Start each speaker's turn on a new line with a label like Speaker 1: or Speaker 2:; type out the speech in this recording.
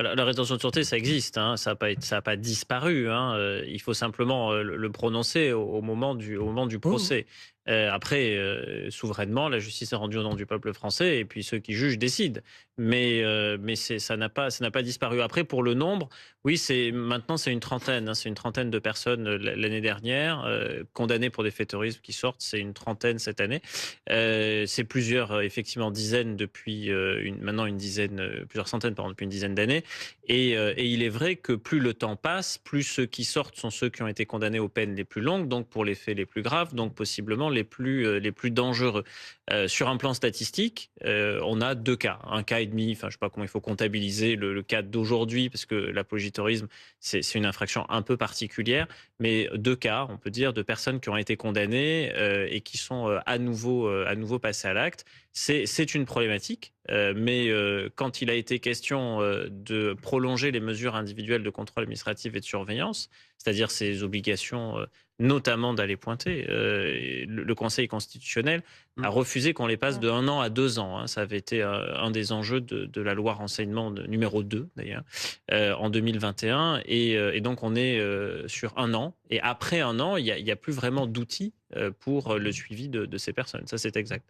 Speaker 1: La rétention de sûreté, ça existe, hein, ça a pas disparu, hein, il faut simplement, le prononcer au moment du
Speaker 2: Mmh.
Speaker 1: procès. Après, souverainement, la justice est rendue au nom du peuple français et puis ceux qui jugent décident. Mais ça n'a pas disparu. Après pour le nombre, oui, c'est une trentaine, hein, c'est une trentaine de personnes, l'année dernière, condamnées pour des faits de terrorisme qui sortent, c'est une trentaine cette année. C'est plusieurs, effectivement dizaines depuis, maintenant une dizaine, plusieurs centaines pardon, depuis une dizaine d'années et il est vrai que plus le temps passe, plus ceux qui sortent sont ceux qui ont été condamnés aux peines les plus longues, donc pour les faits les plus graves, donc possiblement les plus dangereux. Sur un plan statistique, on a 2 cas, 1 cas et demi, enfin je sais pas comment il faut comptabiliser le cas d'aujourd'hui parce que l'apologie du terrorisme, c'est une infraction un peu particulière, mais 2 cas, on peut dire, de personnes qui ont été condamnées, et qui sont, à nouveau passées à l'acte. C'est une problématique, mais quand il a été question, de prolonger les mesures individuelles de contrôle administratif et de surveillance, c'est-à-dire ces obligations, notamment d'aller pointer, le Conseil constitutionnel a
Speaker 2: Mmh.
Speaker 1: refusé qu'on les passe de 1 an à 2 ans, hein. Ça avait été, un des enjeux de la loi renseignement de numéro 2 d'ailleurs, en 2021 et donc on est, sur 1 an et après 1 an, il y a plus vraiment d'outils, pour le suivi de ces personnes. Ça, c'est exact.